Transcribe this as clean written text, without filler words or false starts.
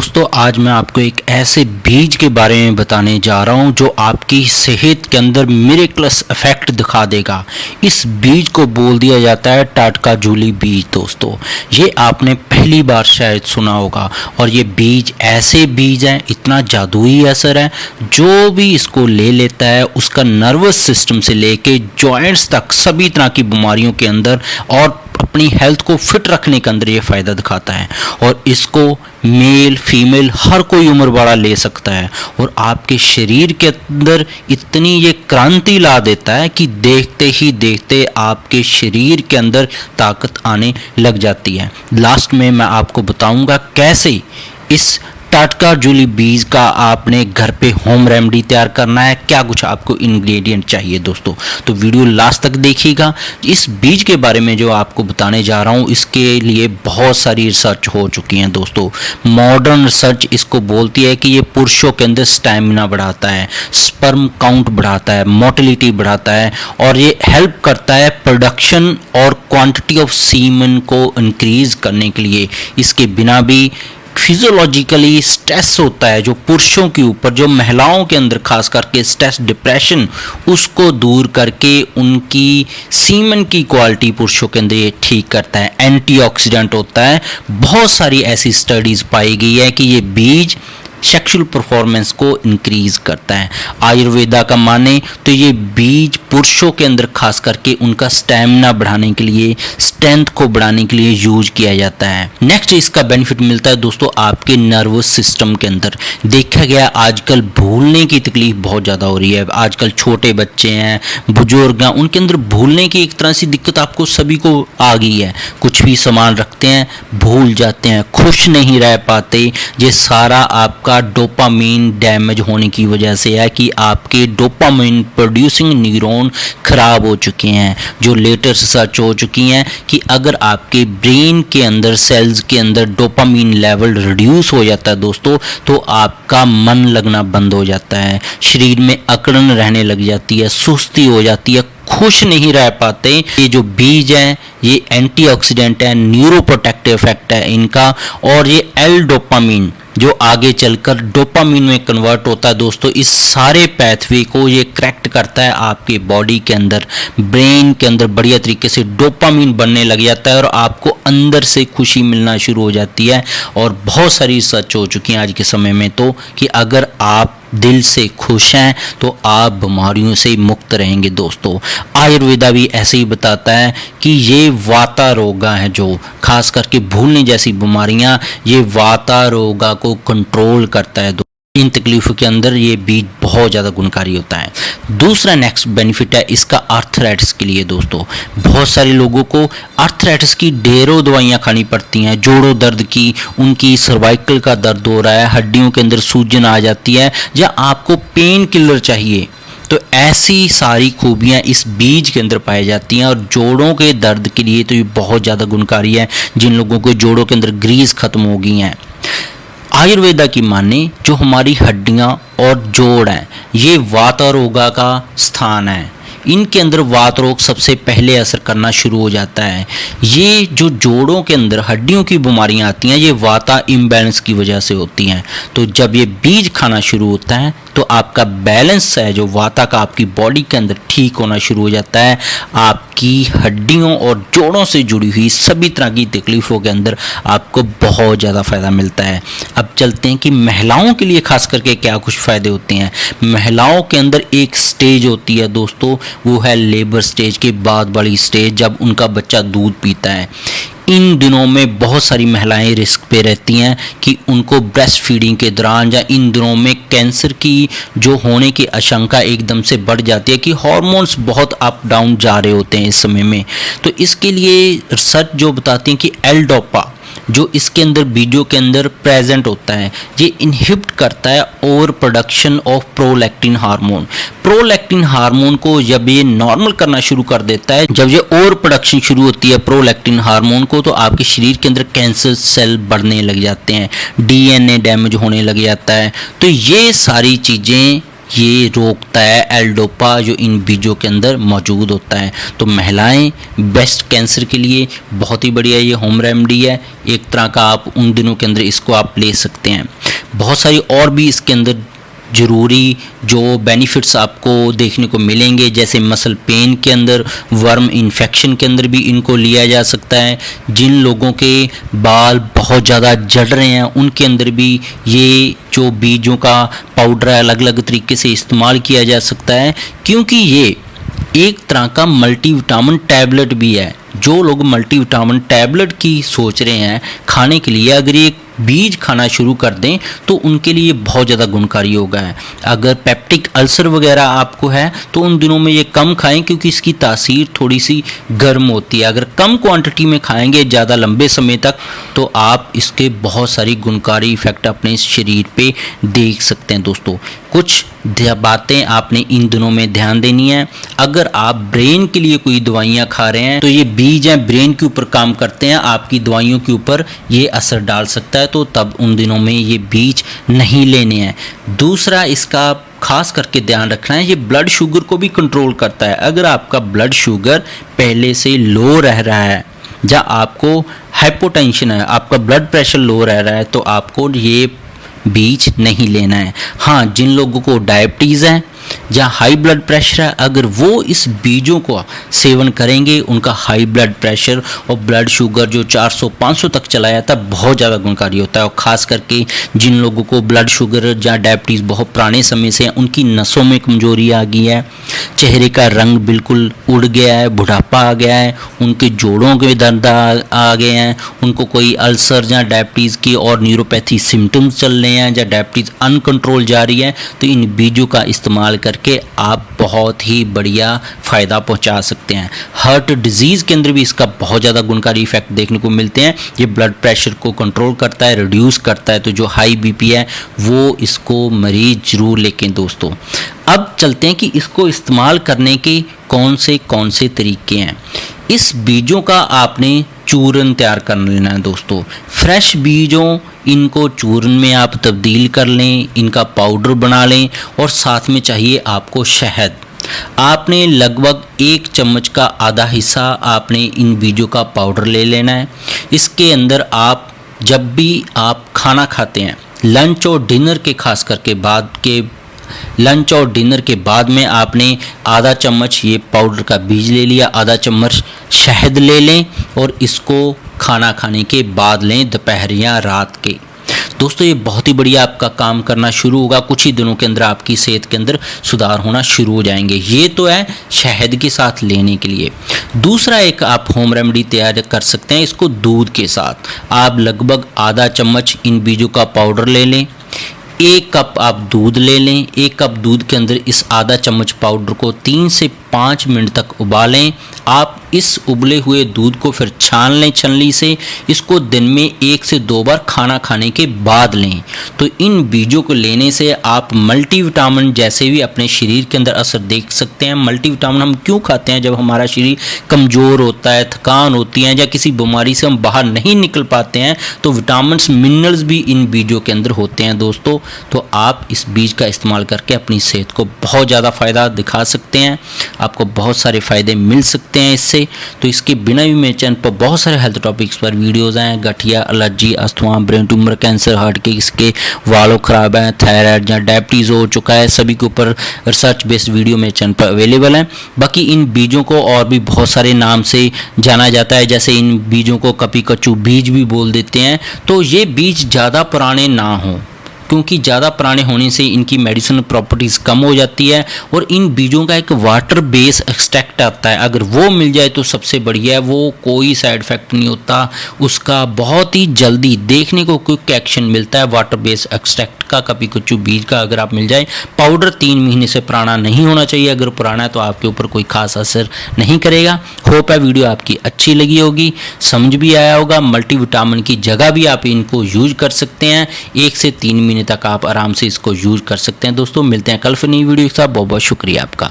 दोस्तों आज मैं आपको एक ऐसे बीज के बारे में बताने जा रहा हूं जो आपकी सेहत के अंदर मिरेकलस इफेक्ट दिखा देगा। इस बीज को बोल दिया जाता है टाटका जूली बीज। दोस्तों ये आपने पहली बार शायद सुना होगा और ये बीज ऐसे बीज हैं, इतना जादुई असर है, जो भी इसको ले लेता है उसका नर्वस सिस्टम से लेके जॉइंट्स तक सभी तरह की बीमारियों के अंदर और अपनी हेल्थ को फिट रखने के अंदर ये फ़ायदा दिखाता है। और इसको मेल फीमेल हर कोई उम्र वाला ले सकता है और आपके शरीर के अंदर इतनी ये क्रांति ला देता है कि देखते ही देखते आपके शरीर के अंदर ताकत आने लग जाती है। लास्ट में मैं आपको बताऊंगा कैसे इस टाटका जूली बीज का आपने घर पे होम रेमेडी तैयार करना है, क्या कुछ आपको इंग्रेडिएंट चाहिए। दोस्तों तो वीडियो लास्ट तक देखिएगा। इस बीज के बारे में जो आपको बताने जा रहा हूँ इसके लिए बहुत सारी रिसर्च हो चुकी हैं। दोस्तों मॉडर्न रिसर्च इसको बोलती है कि ये पुरुषों के अंदर स्टैमिना बढ़ाता है, स्पर्म काउंट बढ़ाता है, मोटिलिटी बढ़ाता है और ये हेल्प करता है प्रोडक्शन और क्वांटिटी ऑफ सीमन को इंक्रीज करने के लिए। इसके बिना भी फिजियोलॉजिकली स्ट्रेस होता है जो पुरुषों के ऊपर, जो महिलाओं के अंदर खास करके स्ट्रेस डिप्रेशन, उसको दूर करके उनकी सीमन की क्वालिटी पुरुषों के अंदर ये ठीक करता है। एंटीऑक्सीडेंट होता है। बहुत सारी ऐसी स्टडीज पाई गई है कि ये बीज सेक्सुअल परफॉर्मेंस को इंक्रीज करता है। आयुर्वेदा का माने तो ये बीज पुरुषों के अंदर खास करके उनका स्टैमिना बढ़ाने के लिए, स्ट्रेंथ को बढ़ाने के लिए यूज किया जाता है। नेक्स्ट इसका बेनिफिट मिलता है दोस्तों आपके नर्वस सिस्टम के अंदर। देखा गया आजकल भूलने की तकलीफ बहुत ज़्यादा हो रही है। आजकल छोटे बच्चे हैं, बुजुर्ग हैं, उनके अंदर भूलने की एक तरह से दिक्कत आपको सभी को आ गई है। कुछ भी सामान रखते हैं भूल जाते हैं, खुश नहीं रह पाते। ये सारा आपका डोपामीन डैमेज होने की वजह से है कि आपके डोपामीन प्रोड्यूसिंग न्यूरॉन खराब हो चुके हैं। जो लेटेस्ट रिसर्च हो चुकी हैं कि अगर आपके ब्रेन के अंदर सेल्स के अंदर डोपामीन लेवल रिड्यूस हो जाता है दोस्तों, तो आपका मन लगना बंद हो जाता है, शरीर में अकड़न रहने लग जाती है, सुस्ती हो जाती है, खुश नहीं रह पाते। ये जो बीज है ये एंटीऑक्सीडेंट है, न्यूरोप्रोटेक्टिव इफेक्ट है इनका, और ये एल डोपामीन जो आगे चलकर डोपामीन में कन्वर्ट होता है दोस्तों, इस सारे पैथवे को ये करेक्ट करता है। आपके बॉडी के अंदर, ब्रेन के अंदर बढ़िया तरीके से डोपामीन बनने लग जाता है और आपको अंदर से खुशी मिलना शुरू हो जाती है। और बहुत सारी रिसर्च हो चुकी है आज के समय में तो कि अगर आप दिल से खुश हैं तो आप बीमारियों से मुक्त रहेंगे। दोस्तों आयुर्वेदा भी ऐसे ही बताता है कि ये वाता रोगा है, जो खास करके भूलने जैसी बीमारियां, ये वाता रोगा को कंट्रोल करता है। इन तकलीफ़ों के अंदर ये बीज बहुत ज़्यादा गुणकारी होता है। दूसरा नेक्स्ट बेनिफिट है इसका आर्थराइटिस के लिए। दोस्तों बहुत सारे लोगों को आर्थराइटिस की ढेरों दवाइयाँ खानी पड़ती हैं, जोड़ों दर्द की, उनकी सर्वाइकल का दर्द हो रहा है, हड्डियों के अंदर सूजन आ जाती है, या आपको पेन किलर चाहिए, तो ऐसी सारी खूबियाँ इस बीज के अंदर पाई जाती हैं। और जोड़ों के दर्द के लिए तो ये बहुत ज़्यादा गुणकारी है। जिन लोगों को जोड़ों के अंदर ग्रीस खत्म हो गई हैं, आयुर्वेदा की माने जो हमारी हड्डियां और जोड़ हैं ये वातारोगा का स्थान है। इनके अंदर वात रोग सबसे पहले असर करना शुरू हो जाता है। ये जो जोड़ों के अंदर हड्डियों की बीमारियां आती हैं ये वाता इम्बैलेंस की वजह से होती हैं। तो जब ये बीज खाना शुरू होता है तो आपका बैलेंस है जो वाता का आपकी बॉडी के अंदर ठीक होना शुरू हो जाता है। आपकी हड्डियों और जोड़ों से जुड़ी हुई सभी तरह की तकलीफ़ों के अंदर आपको बहुत ज़्यादा फ़ायदा मिलता है। अब चलते हैं कि महिलाओं के लिए खास करके क्या कुछ फ़ायदे होते हैं। महिलाओं के अंदर एक स्टेज होती है दोस्तों, वो है लेबर स्टेज के बाद वाली स्टेज, जब उनका बच्चा दूध पीता है। इन दिनों में बहुत सारी महिलाएं रिस्क पे रहती हैं कि उनको ब्रेस्ट फीडिंग के दौरान या इन दिनों में कैंसर की जो होने की आशंका एकदम से बढ़ जाती है कि हार्मोन्स बहुत अप डाउन जा रहे होते हैं इस समय में। तो इसके लिए रिसर्च जो बताती हैं कि एल डोपा जो इसके अंदर बीजों के अंदर प्रेजेंट होता है, ये इनहिबिट करता है over production of prolactin hormone. Prolactin hormone को जब ये नॉर्मल करना शुरू कर देता है, जब ये ओवर प्रोडक्शन शुरू होती है प्रोलैक्टिन हार्मोन को, तो आपके शरीर के अंदर कैंसर सेल बढ़ने लग जाते हैं, डीएनए डैमेज होने लग जाता है। तो ये सारी चीज़ें ये रोकता है एल-डोपा जो इन बीजों के अंदर मौजूद होता है। तो महिलाएं ब्रेस्ट कैंसर के लिए बहुत ही बढ़िया ये होम रेमेडी है। एक तरह का आप उन दिनों के अंदर इसको आप ले सकते हैं। बहुत सारी और भी इसके अंदर ज़रूरी जो बेनिफिट्स आपको देखने को मिलेंगे, जैसे मसल पेन के अंदर, वर्म इन्फेक्शन के अंदर भी इनको लिया जा सकता है। जिन लोगों के बाल बहुत ज़्यादा झड़ रहे हैं उनके अंदर भी ये जो बीजों का पाउडर है अलग अलग तरीके से इस्तेमाल किया जा सकता है, क्योंकि ये एक तरह का मल्टीविटामिन टैबलेट भी है। जो लोग मल्टीविटामिन टैबलेट की सोच रहे हैं खाने के लिए, अगर ये बीज खाना शुरू कर दें तो उनके लिए बहुत ज़्यादा गुणकारी होगा है। अगर पेप्टिक अल्सर वगैरह आपको है तो उन दिनों में ये कम खाएं, क्योंकि इसकी तासीर थोड़ी सी गर्म होती है। अगर कम क्वांटिटी में खाएंगे ज़्यादा लंबे समय तक तो आप इसके बहुत सारी गुणकारी इफ़ेक्ट अपने शरीर पे देख सकते हैं। दोस्तों, कुछ बातें आपने इन दिनों में ध्यान देनी है। अगर आप ब्रेन के लिए कोई दवाइयाँ खा रहे हैं तो ये बीज हैं ब्रेन के ऊपर काम करते हैं, आपकी दवाइयों के ऊपर ये असर डाल सकता है, तो तब उन दिनों में ये बीज नहीं लेने हैं। दूसरा, इसका खास करके ध्यान रखना है, ये ब्लड शुगर को भी कंट्रोल करता है। अगर आपका ब्लड शुगर पहले से लो रह रहा है या आपको हाइपोटेंशन है, आपका ब्लड प्रेशर लो रह रहा है, तो आपको ये बीज नहीं लेना है। हाँ, जिन लोगों को डायबिटीज़ है या हाई ब्लड प्रेशर है, अगर वो इस बीजों को सेवन करेंगे, उनका हाई ब्लड प्रेशर और ब्लड शुगर जो 400-500 तक चला जाता है बहुत ज़्यादा गुणकारी होता है। और ख़ास करके जिन लोगों को ब्लड शुगर या डायबिटीज़ बहुत पुराने समय से है, उनकी नसों में कमजोरी आ गई है, चेहरे का रंग बिल्कुल उड़ गया है, बुढ़ापा आ गया है, उनके जोड़ों के दर्द आ गए हैं, उनको कोई अल्सर या डायबिटीज़ की और न्यूरोपैथी सिम्टम्स चल रहे हैं या डायबिटीज़ अनकंट्रोल जा रही है, तो इन बीजों का इस्तेमाल करके आप बहुत ही बढ़िया फ़ायदा पहुंचा सकते हैं। हार्ट डिजीज़ के अंदर भी इसका बहुत ज़्यादा गुणकारी इफेक्ट देखने को मिलते हैं। ये ब्लड प्रेशर को कंट्रोल करता है, रिड्यूस करता है, तो जो हाई बीपी है वो इसको मरीज जरूर लेकें। दोस्तों, अब चलते हैं कि इसको इस्तेमाल करने के कौन से तरीके हैं। इस बीजों का आपने चूर्ण तैयार कर लेना है। दोस्तों, फ्रेश बीजों इनको चूर्ण में आप तब्दील कर लें, इनका पाउडर बना लें, और साथ में चाहिए आपको शहद। आपने लगभग 1 चम्मच का आधा हिस्सा आपने इन बीजों का पाउडर ले लेना है। इसके अंदर आप जब भी आप खाना खाते हैं, लंच और डिनर के खास करके लंच और डिनर के बाद में आपने आधा चम्मच ये पाउडर का बीज ले लिया, आधा चम्मच शहद ले लें और इसको खाना खाने के बाद लें, दोपहर या रात के। दोस्तों, ये बहुत ही बढ़िया आपका काम करना शुरू होगा। कुछ ही दिनों के अंदर आपकी सेहत के अंदर सुधार होना शुरू हो जाएंगे। ये तो है शहद के साथ लेने के लिए। दूसरा एक आप होम रेमेडी तैयार कर सकते हैं, इसको दूध के साथ। आप लगभग आधा चम्मच इन बीजों का पाउडर ले लें, 1 कप आप दूध ले लें। 1 कप दूध के अंदर इस आधा चम्मच पाउडर को 3 से 5 मिनट तक उबालें। आप इस उबले हुए दूध को फिर छान लें छलनी से। इसको दिन में 1 से 2 बार खाना खाने के बाद लें। तो इन बीजों को लेने से आप मल्टीविटामिन जैसे भी अपने शरीर के अंदर असर देख सकते हैं। मल्टीविटामिन हम क्यों खाते हैं? जब हमारा शरीर कमज़ोर होता है, थकान होती है या किसी बीमारी से हम बाहर नहीं निकल पाते हैं, तो विटामिन्स मिनरल्स भी इन बीजों के अंदर होते हैं। दोस्तों, तो आप इस बीज का इस्तेमाल करके अपनी सेहत को बहुत ज़्यादा फ़ायदा दिखा सकते हैं। आपको बहुत सारे फ़ायदे मिल सकते हैं इससे। तो इसके बिना भी मेरे चैनल पर बहुत सारे हेल्थ टॉपिक्स पर वीडियोज़ हैं। गठिया, allergy, asthma, brain tumour, cancer, heart के इसके वालों ख़राब हैं, थायराइड या डायबिटीज़ हो चुका है, सभी के ऊपर रिसर्च बेस्ड वीडियो मेरे चैनल पर अवेलेबल हैं। बाकी इन बीजों को और भी बहुत सारे नाम से जाना जाता है, जैसे इन बीजों को कपी कच्चू बीज भी बोल देते हैं। तो ये बीज ज़्यादा पुराने ना हों, क्योंकि ज़्यादा पुराने होने से इनकी मेडिसिनल प्रॉपर्टीज़ कम हो जाती है। और इन बीजों का एक वाटर बेस एक्सट्रैक्ट आता है, अगर वो मिल जाए तो सबसे बढ़िया है। वो कोई साइड इफेक्ट नहीं होता उसका, बहुत ही जल्दी देखने को क्विक एक्शन मिलता है वाटर बेस एक्सट्रैक्ट का। कपी कच्चू बीज का अगर आप मिल जाए, पाउडर 3 महीने से पुराना नहीं होना चाहिए। अगर पुराना है तो आपके ऊपर कोई खास असर नहीं करेगा। होप है वीडियो आपकी अच्छी लगी होगी, समझ भी आया होगा। मल्टीविटामिन की जगह भी आप इनको यूज कर सकते हैं। 1 से 3 महीने तक आप आराम से इसको यूज कर सकते हैं। दोस्तों, मिलते हैं कल फिर नई वीडियो के साथ। बहुत बहुत शुक्रिया आपका।